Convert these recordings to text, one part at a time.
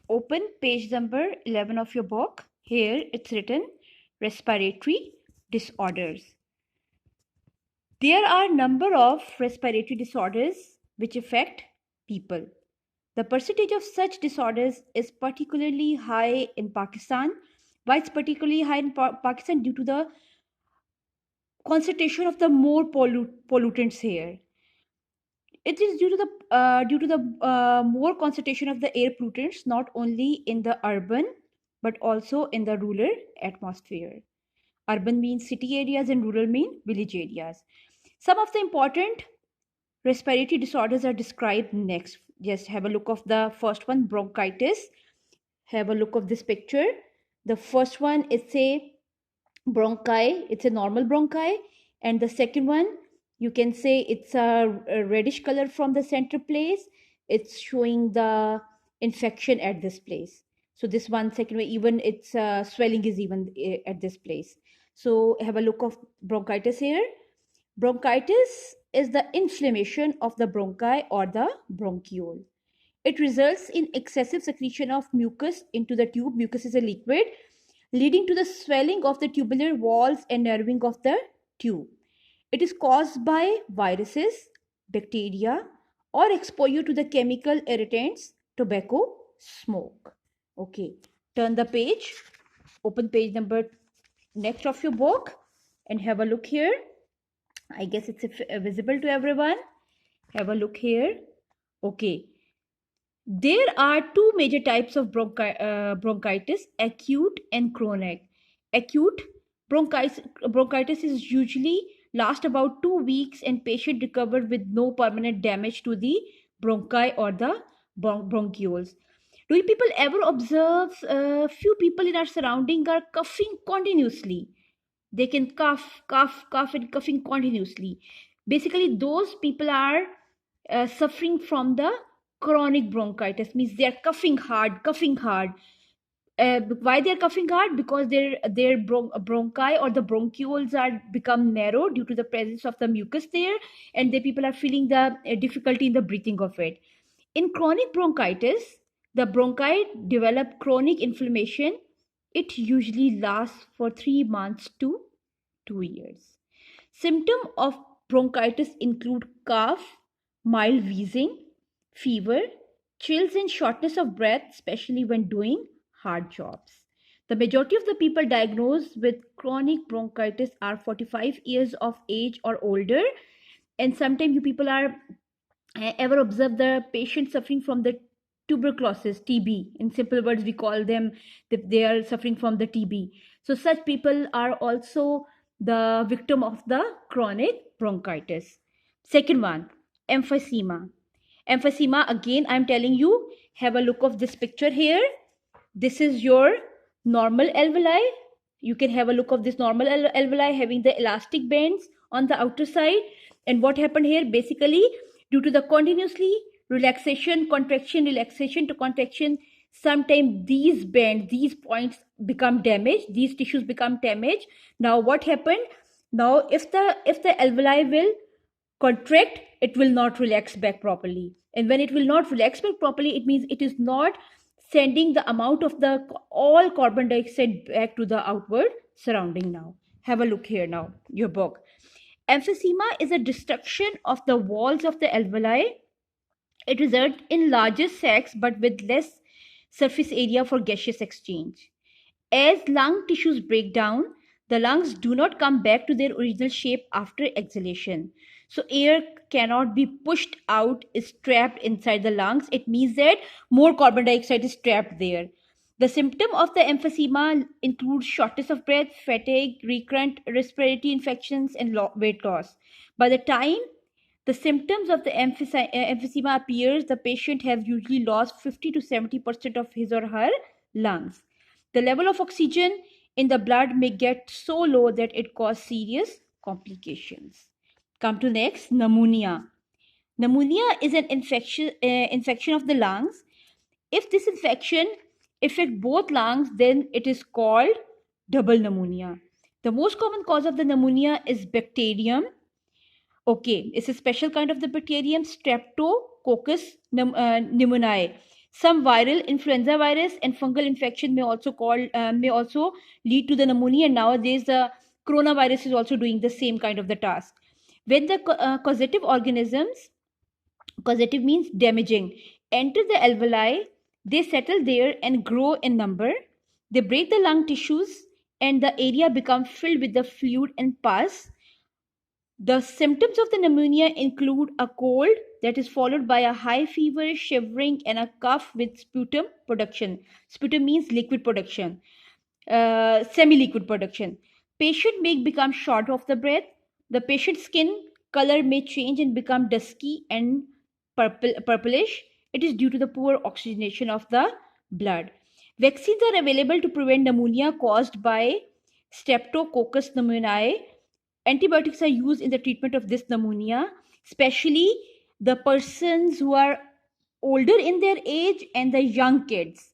Open page number 11 of your book. Here it's written respiratory disorders. There are a number of respiratory disorders which affect people. The percentage of such disorders is particularly high in Pakistan. Why it's particularly high in Pakistan? Due to the concentration of the more pollutants here. It is due to the more concentration of the air pollutants, not only in the urban but also in the rural atmosphere. Urban means city areas and rural mean village areas. Some of the important respiratory disorders are described next. Just have a look of the first one, bronchitis. Have a look of this picture. The first one is a bronchi, it's a normal bronchi, and the second one, you can say it's a reddish color from the center place. It's showing the infection at this place. So this one second way, even its swelling is even at this place. So have a look of bronchitis here. Bronchitis is the inflammation of the bronchi or the bronchiole. It results in excessive secretion of mucus into the tube. Mucus is a liquid, leading to the swelling of the tubular walls and narrowing of the tube. It is caused by viruses, bacteria, or exposure to the chemical irritants, tobacco, smoke. Okay, turn the page, open page number next of your book and have a look here. I guess it's visible to everyone. Have a look here. Okay. There are two major types of bronchitis, acute and chronic. Acute bronchitis is usually last about 2 weeks and patient recover with no permanent damage to the bronchi or the bronchioles. Do you people ever observe few people in our surrounding are coughing continuously? They can cough and coughing continuously. Basically, those people are suffering from the chronic bronchitis, means they are coughing hard. Why they are coughing hard? Because their bronchi or the bronchioles are become narrow due to the presence of the mucus there, and the people are feeling the difficulty in the breathing of it. In chronic bronchitis, the bronchi develop chronic inflammation. It usually lasts for 3 months to 2 years. Symptoms of bronchitis include cough, mild wheezing, fever, chills and shortness of breath, especially when doing hard jobs. The majority of the people diagnosed with chronic bronchitis are 45 years of age or older, and sometimes you people are ever observe the patient suffering from the tuberculosis, TB. In simple words, we call them they are suffering from the TB. So such people are also the victim of the chronic bronchitis. Second one, emphysema. Emphysema, again, I'm telling you, have a look of this picture here. This is your normal alveoli. You can have a look of this normal alveoli having the elastic bands on the outer side. And what happened here? Basically, due to the continuously relaxation, contraction, relaxation to contraction, sometimes these bands, these points become damaged. These tissues become damaged. Now, what happened? Now, if the alveoli will contract, it will not relax back properly, and when it will not relax back properly, it means it is not sending the amount of the all carbon dioxide back to the outward surrounding. Now have a look here. Now your book, emphysema is a destruction of the walls of the alveoli. It results in larger sacs but with less surface area for gaseous exchange. As lung tissues break down, the lungs do not come back to their original shape after exhalation. So air cannot be pushed out, is trapped inside the lungs. It means that more carbon dioxide is trapped there. The symptom of the emphysema includes shortness of breath, fatigue, recurrent respiratory infections, and weight loss. By the time the symptoms of the emphysema appears, the patient has usually lost 50 to 70% of his or her lungs. The level of oxygen in the blood may get so low that it causes serious complications. Come to next, pneumonia. Pneumonia is an infection of the lungs. If this infection affects both lungs, then it is called double pneumonia. The most common cause of the pneumonia is bacterium. Okay, it's a special kind of the bacterium, Streptococcus pneumoniae. Some viral influenza virus and fungal infection may also lead to the pneumonia. And nowadays, the coronavirus is also doing the same kind of the task. When the causative organisms, causative means damaging, enter the alveoli, they settle there and grow in number. They break the lung tissues and the area becomes filled with the fluid and pus. The symptoms of the pneumonia include a cold that is followed by a high fever, shivering, and a cough with sputum production. Sputum means liquid production, semi-liquid production. Patient may become short of the breath. The patient's skin color may change and become dusky and purplish. It is due to the poor oxygenation of the blood. Vaccines are available to prevent pneumonia caused by Streptococcus pneumoniae. Antibiotics are used in the treatment of this pneumonia, especially the persons who are older in their age and the young kids.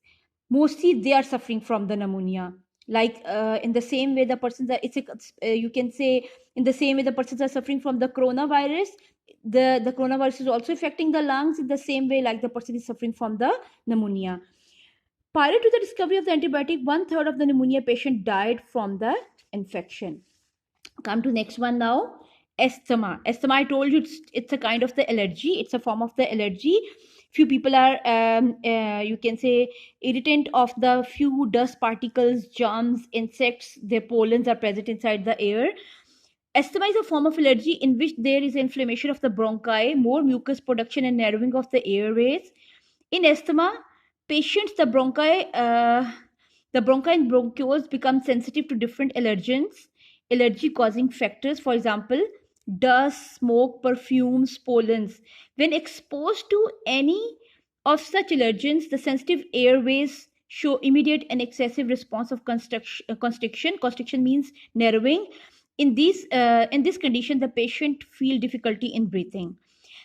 Mostly they are suffering from the pneumonia. Like in the same way the persons are, you can say in the same way the persons are suffering from the coronavirus, the coronavirus is also affecting the lungs in the same way like the person is suffering from the pneumonia. Prior to the discovery of the antibiotic, one third of the pneumonia patient died from the infection. Come to next one now. Asthma, I told you it's a kind of the allergy, it's a form of the allergy. Few people are you can say irritant of the few dust particles, germs, insects, their pollens are present inside the air. Asthma is a form of allergy in which there is inflammation of the bronchi, more mucus production and narrowing of the airways. In asthma patients, the bronchi and bronchioles become sensitive to different allergens, allergy causing factors, for example, dust, smoke, perfumes, pollens. When exposed to any of such allergens, the sensitive airways show immediate and excessive response of constriction. Constriction means narrowing. In this condition, the patient feel difficulty in breathing.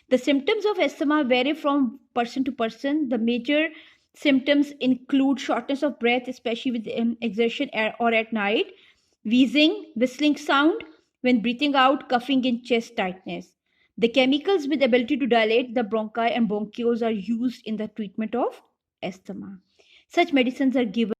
The symptoms of asthma vary from person to person. The major symptoms include shortness of breath, especially with exertion or at night, wheezing, whistling sound when breathing out, coughing, and chest tightness. The chemicals with ability to dilate the bronchi and bronchioles are used in the treatment of asthma. Such medicines are given